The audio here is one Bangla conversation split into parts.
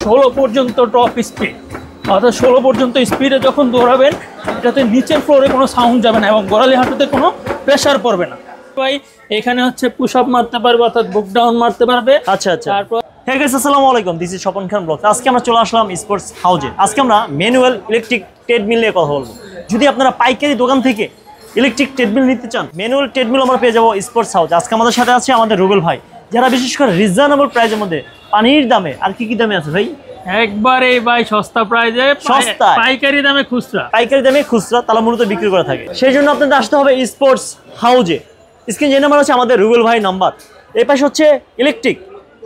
16 পর্যন্ত টপ স্পিড, অর্থাৎ 16 পর্যন্ত স্পিডে যখন দৌড়াবেন এটাতে নিচের ফ্লোরে কোনো সাউন্ড যাবে না এবং গোড়ালি হাঁটুতে কোনো প্রেশার পড়বে না। ভাই এখানে হচ্ছে পুশ আপ মারতে পারবে, অর্থাৎ বুক ডাউন মারতে পারবে। আচ্ছা আচ্ছা। তারপর হে গাইস, আসসালামু আলাইকুম, this is Swapan Khan blog. আজকে আমরা চলে আসলাম স্পোর্টস হাউজে। আজকে আমরা ম্যানুয়াল ইলেকট্রিক ট্রেডমিল নিয়ে কথা বলবো। যদি আপনারা পাইকারি দোকান থেকে ইলেকট্রিক ট্রেডমিল নিতে চান, ম্যানুয়াল ট্রেডমিল আমরা পেয়ে যাবো স্পোর্টস হাউজ। আজকে আমাদের সাথে আছে আমাদের রুবেল ভাই, যারা বিশেষ করে রিজনেবল প্রাইসের মধ্যে পানির দামে আর কি দামে আছে ভাই? একবারে ভাই সস্তা প্রাইজে, সস্তা পাইকারি দামে খুচরা, তারা মূলত বিক্রি করে থাকে। সেই জন্য আপনাদের আসতে হবে স্পোর্টস হাউজে। স্ক্রিন যে নাম্বার আছে আমাদের রুবেল ভাই নাম্বার। এই পাশে হচ্ছে ইলেকট্রিক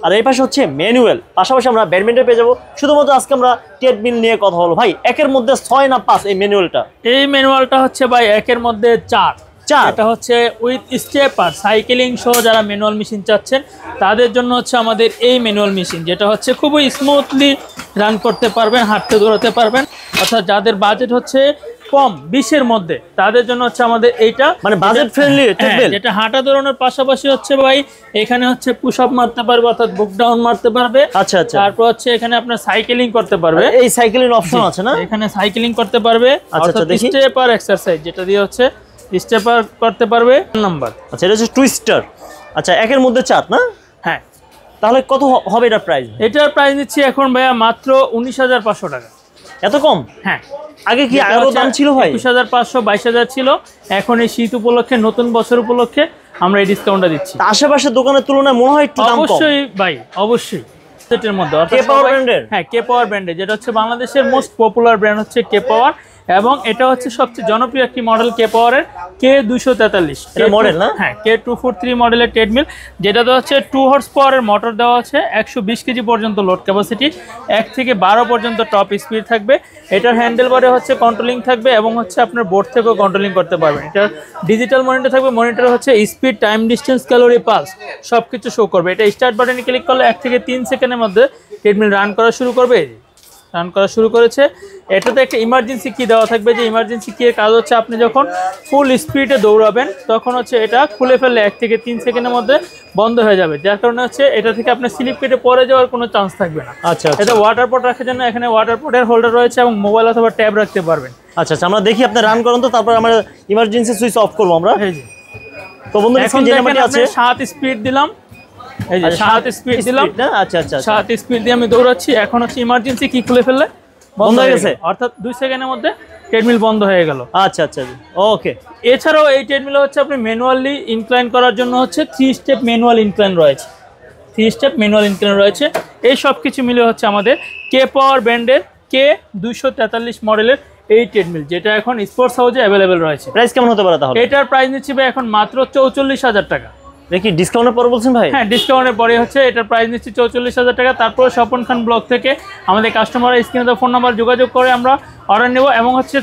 আর এই পাশে হচ্ছে ম্যানুয়াল, পাশাপাশি আমরা ব্যাডমিন্টন পেয়ে যাবো। শুধুমাত্র আজকে আমরা ট্রেডমিল নিয়ে কথা বলবো। ভাই একের মধ্যে 6 না 5 এই ম্যানুয়ালটা? এই ম্যানুয়ালটা হচ্ছে ভাই একের মধ্যে 4। এটা হচ্ছে উইথ স্টেপার সাইকেলিং সহ যারা ম্যানুয়াল মেশিন চাচ্ছেন তাদের জন্য হচ্ছে আমাদের এই ম্যানুয়াল মেশিন, যেটা হচ্ছে খুবই স্মুথলি রান করতে পারবেন, হাঁটতে দৌড়াতে পারবেন। অর্থাৎ যাদের বাজেট হচ্ছে কম 20-এর মধ্যে তাদের জন্য হচ্ছে আমাদের এইটা, মানে বাজেট ফ্রেন্ডলি ট্রেডমিল, যেটা হাঁটা দৌড়ানোর পাশাপাশি হচ্ছে ভাই এখানে হচ্ছে পুশ আপ মারতে পারবে, অর্থাৎ বুক ডাউন মারতে পারবে। আচ্ছা আচ্ছা। তারপর হচ্ছে এখানে আপনার সাইকেলিং করতে পারবে, এই সাইকেলিং অপশন আছে না? এখানে সাইকেলিং করতে পারবে, অর্থাৎ স্টেপার এক্সারসাইজ যেটা দিয়ে হচ্ছে স্টেপার করতে পারবে নাম্বার। আচ্ছা, এটা হচ্ছে টুইস্টার। আচ্ছা, একের মধ্যে 4 না? হ্যাঁ। তাহলে কত হবে এটার প্রাইস? এটার প্রাইস নিচ্ছি এখন ভাইয়া মাত্র 19,500 টাকা। এত কম? হ্যাঁ। আগে কি আরো দাম ছিল ভাই? 21,500 22,000 ছিল। এখন এই শীত উপলক্ষে, নতুন বছর উপলক্ষে আমরা এই ডিসকাউন্টটা দিচ্ছি। আশেপাশের দোকানের তুলনায় মনে হয় একটু দাম কম। অবশ্যই ভাই, অবশ্যই। সেটের মধ্যে কে পাওয়ার ব্র্যান্ডের? হ্যাঁ, কে পাওয়ার ব্র্যান্ডের, যেটা হচ্ছে বাংলাদেশের মোস্ট পপুলার ব্র্যান্ড হচ্ছে কে পাওয়ার। এবং এটা হচ্ছে সবচেয়ে জনপ্রিয় একটি মডেল কে পাওয়ারের K243 মডেল না? হ্যাঁ, K243 মডেলের ট্রেডমিল, যেটাতে হচ্ছে 2 হর্স পাওয়ারের মোটর দেওয়া আছে, 120 কেজি পর্যন্ত লোড ক্যাপাসিটি, 1 থেকে 12 পর্যন্ত টপ স্পিড থাকবে। এটার হ্যান্ডেল বারে হচ্ছে কন্ট্রোলিং থাকবে এবং হচ্ছে আপনার বোর্ড থেকেও কন্ট্রোলিং করতে পারবেন। এটার ডিজিটাল মনিটর থাকবে, মনিটর হচ্ছে speed, time, distance, calorie, pulse সব কিছু শো করবে। এটা স্টার্ট বাটনে ক্লিক করলে 1 থেকে 3 সেকেন্ডের মধ্যে ট্রেডমিল রান করা শুরু করেছে। এটাতে একটা ইমার্জেন্সি কি দেওয়া থাকবে, যে ইমার্জেন্সি কি এর কাজ হচ্ছে আপনি যখন ফুল স্পিডে দৌড়াবেন তখন হচ্ছে এটা খুলে ফেললে 1 থেকে 3 সেকেন্ডের মধ্যে বন্ধ হয়ে যাবে, যার কারণে হচ্ছে এটা থেকে আপনার স্লিপ কেটে পড়ে যাওয়ার কোনো চান্স থাকবে না। আচ্ছা। এটা ওয়াটার পট রাখার জন্য এখানে ওয়াটার পটের হোল্ডার রয়েছে এবং মোবাইল অথবা ট্যাব রাখতে পারবেন। আচ্ছা আচ্ছা, আমরা দেখি আপনি রান করুন তো, তারপর আমরা ইমার্জেন্সি সুইচ অফ করবো আমরা। এই যে তো বন্ধুরা, এখন যে নাম্বারটি আছে 7 স্পিড দিলাম, এই যে 7 স্পিড দিলাম। আচ্ছা আচ্ছা, 7 স্পিড দিয়ে আমি দৌড়াচ্ছি। এখন হচ্ছে ইমার্জেন্সি কি খুলে ফেললে বন্ধ হয়ে গেছে, অর্থাৎ 2 সেকেন্ডের মধ্যে ট্রেডমিল বন্ধ হয়ে গেল। আচ্ছা আচ্ছা, ওকে। এছাড়াও এই ট্রেডমিল হচ্ছে আপনি ম্যানুয়ালি ইনক্লাইন করার জন্য হচ্ছে 3 স্টেপ ম্যানুয়াল ইনক্লাইন রয়েছে। এই সব কিছু মিলে হচ্ছে আমাদের কে পাওয়ার ব্র্যান্ডের K243 মডেলের এই ট্রেডমিল, যেটা এখন স্পোর্টস হাউসে অ্যাভেলেবেল রয়েছে। প্রাইস কেমন হতে পারে তাহলে? এটার প্রাইস নিচ্ছি ভাই এখন মাত্র 44,000 টাকা। দেখি ডিসকাউন্টের পর বলছেন ভাই? হ্যাঁ, ডিসকাউন্টের পরে হচ্ছে এটার প্রাইস নিচ্ছি 44,000 টাকা। তারপর স্বপন খান ব্লগ থেকে আমাদের কাস্টমার স্ক্রিনে ফোন নাম্বার যোগাযোগ করে আমরা অর্ডার নেব এবং হচ্ছে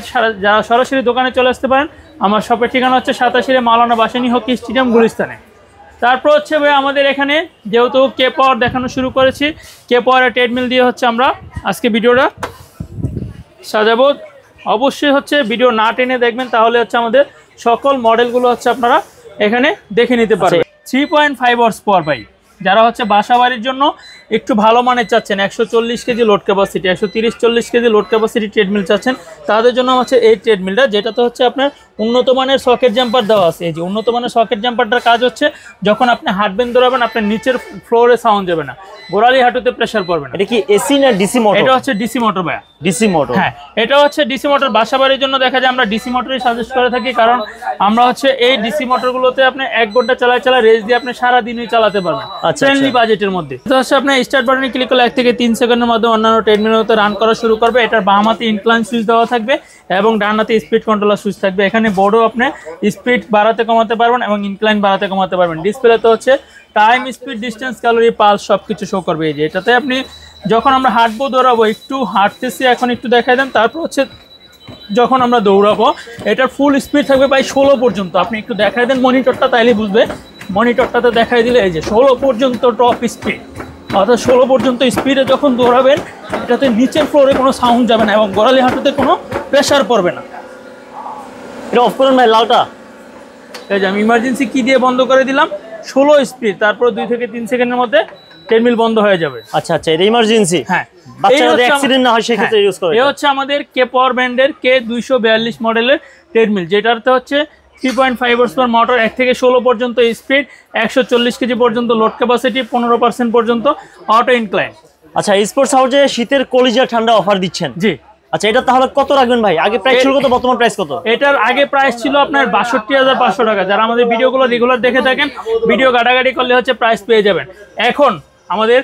যারা সরাসরি দোকানে চলে আসতে পারেন, আমার শপের ঠিকানা হচ্ছে 87 মাওলানা ভাসানী হকি স্টেডিয়াম, গুলিস্তানে। তারপর হচ্ছে ভাই আমাদের এখানে যেহেতু কে পাওয়ার দেখানো শুরু করেছি, কে পাওয়ারের ট্রেডমিল দিয়ে হচ্ছে আমরা আজকে ভিডিওটা সাজাবো। অবশ্যই হচ্ছে ভিডিও না টেনে দেখবেন, তাহলে হচ্ছে আমাদের সকল মডেলগুলো হচ্ছে আপনারা এখানে দেখে নিতে পারবেন। 3.5 হর্স পাওয়ার ভাই, যারা হচ্ছে বাসা বাড়ির জন্য একটু ভালো মানের চাচ্ছেন, 140 KG load capacity, 130-40 KG load capacity treadmill চাচ্ছেন, তাদের জন্য হচ্ছে এই ট্রেডমিলটা, যেটাতে হচ্ছে আপনার উন্নত মানের সকেট জাম্পার দেওয়া আছে। এই যে উন্নত মানের সকেট জাম্পারটার কাজ হচ্ছে যখন আপনি হাঁটবেন দৌড়াবেন, আপনার নিচের ফ্লোরে সাউন্ড যাবে না, গোড়ালি হাঁটুতে প্রেশার পড়বে না। এটা কি এসি না ডিসি মোটর? এটা হচ্ছে ডিসি মোটর ভাইয়া, ডিসি মোটর। হ্যাঁ, এটা হচ্ছে ডিসি মোটর। বাসা বাড়ির জন্য দেখা যায় আমরা ডিসি মোটরই সাজেস্ট করে থাকি, কারণ আমরা হচ্ছে এই ডিসি মোটরগুলোতে আপনি 1 ঘন্টা চালায় রেস দিয়ে আপনি সারা দিনই চালাতে পারবেন ফ্রেন্ডলি বাজেটের মধ্যে। তো হচ্ছে আপনি স্টার্ট বাটনে ক্লিক করলে 1 থেকে 3 সেকেন্ডের মধ্যে অন্যান্য ট্রেডমিলতে রান করা শুরু করবে। এটার বাম হাতে ইনক্লাইন সুইচ দেওয়া থাকবে এবং ডান হাতে স্পিড কন্ট্রোলার সুইচ থাকবে। এখানে বোর্ডও আপনি স্পিড বাড়াতে কমাতে পারবেন এবং ইনক্লাইন বাড়াতে কমাতে পারবেন। ডিসপ্লেতে হচ্ছে time, speed, distance, calorie, pulse সব কিছু শো করবে। এই যে এটাতে আপনি যখন আমরা হাঁটবো দৌড়াবো, একটু হাঁটতেছি এখন একটু দেখাই দেন, তারপর হচ্ছে যখন আমরা দৌড়াবো এটার ফুল স্পিড থাকবে প্রায় 16 পর্যন্ত। আপনি একটু দেখাই দেন মনিটরটা, তাইলে বুঝবে। মনিটরটাতে দেখাই দিলে এই যে 16 পর্যন্ত টপ স্পিড, অর্থাৎ 16 পর্যন্ত স্পিডে যখন দৌড়াবেন এটাতে নিচের ফ্লোরে কোনো সাউন্ড যাবে না এবং গোড়ালি হাঁটুতে কোনো প্রেশার পড়বে না। এটা অফ করুন ভাই, লালটা। এই যে আমি ইমার্জেন্সি কি দিয়ে বন্ধ করে দিলাম, 16 স্পিড, তারপর 2 থেকে 3 সেকেন্ডের মধ্যে ট্রেডমিল বন্ধ হয়ে যাবে। আচ্ছা আচ্ছা, এটা ইমার্জেন্সি। হ্যাঁ, বাচ্চারা যদি অ্যাক্সিডেন্ট না হয় সেক্ষেত্রে ইউজ করে। এই হচ্ছে আমাদের কে পাওয়ার ব্র্যান্ডের K242 মডেলের ট্রেডমিল, যেটাতে হচ্ছে 3.5 হর্সপাওয়ার মোটর, 1 থেকে 16 পর্যন্ত স্পিড, 140 কেজি পর্যন্ত লোড ক্যাপাসিটি, 15% পর্যন্ত অটো ইনক্লাইন। আচ্ছা, স্পোর্টস হাউজে শীতের কলিজা ঠান্ডা অফার দিচ্ছেন? জি। আচ্ছা, এটা তাহলে কত রাখবেন ভাই? আগে প্রাইস ছিল কত, বর্তমান প্রাইস কত? এটার আগে প্রাইস ছিল আপনার 62,500 টাকা। যারা আমাদের ভিডিওগুলো রেগুলার দেখে থাকেন, ভিডিও ঘাটাঘাটি করলে হচ্ছে প্রাইস পেয়ে যাবেন। এখন আমাদের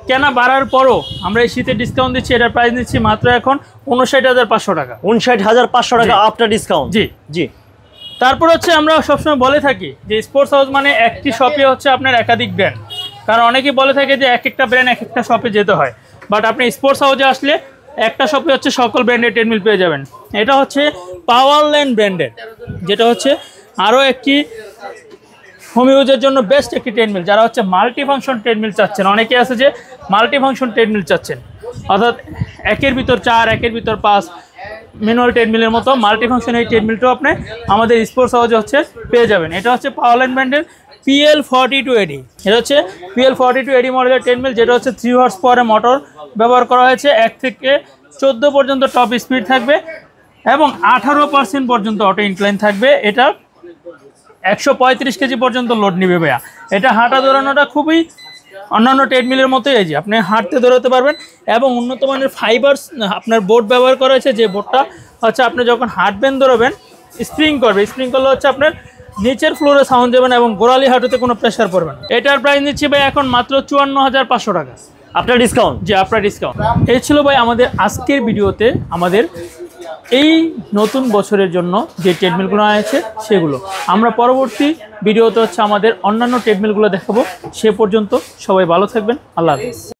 কেনা বাড়ার পরও আমরা এই শীতে ডিসকাউন্ট দিচ্ছি, এটার প্রাইস নিচ্ছি মাত্র এখন 59,500 টাকা। 59,500 টাকা আফটার ডিসকাউন্ট। জি জি। তারপর হচ্ছে আমরা সবসময় বলে থাকি যে স্পোর্টস হাউস মানে একটি শপে হচ্ছে আপনার একাধিক ব্র্যান্ড, কারণ অনেকেই বলে থাকে যে এক একটা ব্র্যান্ড এক একটা শপে যেতে হয়, বাট আপনি স্পোর্টস হাউসে আসলে একটা শপে হচ্ছে সকল ব্র্যান্ডের ট্রেডমিল পেয়ে যাবেন। এটা হচ্ছে পাওয়ারল্যান্ড ব্র্যান্ডের, যেটা হচ্ছে আরও একটি হোম ইউজের জন্য বেস্ট একটি ট্রেডমিল। যারা হচ্ছে মাল্টি ফাংশন ট্রেডমিল চাচ্ছেন, অনেকে আছে যে মাল্টি ফাংশন ট্রেডমিল চাচ্ছেন, অর্থাৎ 1-এর ভিতর 4, 1-এর ভিতর 5 ম্যানুয়াল ট্রেডমিলের মতো মাল্টি ফাংশন এই ট্রেডমিলটাও আপনি আমাদের স্পোর্টস হাউসে হচ্ছে পেয়ে যাবেন। এটা হচ্ছে পাওয়ারল্যান্ড ব্র্যান্ডের PL42AD। এটা হচ্ছে PL42AD মডেলের ট্রেডমিল, যেটা হচ্ছে 3 হর্স পাওয়ারের মোটর ব্যবহার করা হয়েছে। 1 থেকে 14 পর্যন্ত টপ স্পিড থাকবে এবং 18% পর্যন্ত অটো ইনক্লাইন থাকবে। এটা 135 কেজি পর্যন্ত লোড নিবে ভাইয়া। এটা হাঁটা দৌড়ানোটা খুবই অন্যান্য ট্রেডমিলের মতোই, এই যে আপনি হাঁটতে দৌড়াতে পারবেন এবং উন্নত মানের ফাইবার্স আপনার বোর্ড ব্যবহার করা হয়েছে, যে বোর্ডটা হচ্ছে আপনি যখন হাঁটবেন দৌড়াবেন স্প্রিং করবে, স্প্রিং করলে হচ্ছে আপনার নিচের ফ্লোরে সাউন্ড যাবেন এবং গোড়ালি হাঁটুতে কোনো প্রেশার পড়বে না। এটার প্রাইস নিচ্ছি ভাই এখন মাত্র 54,500 টাকা আপনার ডিসকাউন্ট। জি, আপনার ডিসকাউন্ট। এই ছিল ভাই আমাদের আজকের ভিডিওতে আমাদের এই নতুন বছরের জন্য যে ট্রেডমিলগুলো আছে সেগুলো। আমরা পরবর্তী ভিডিওতে হচ্ছে আমাদের অন্যান্য ট্রেডমিলগুলো দেখাবো। সে পর্যন্ত সবাই ভালো থাকবেন। আল্লাহ হাফেজ।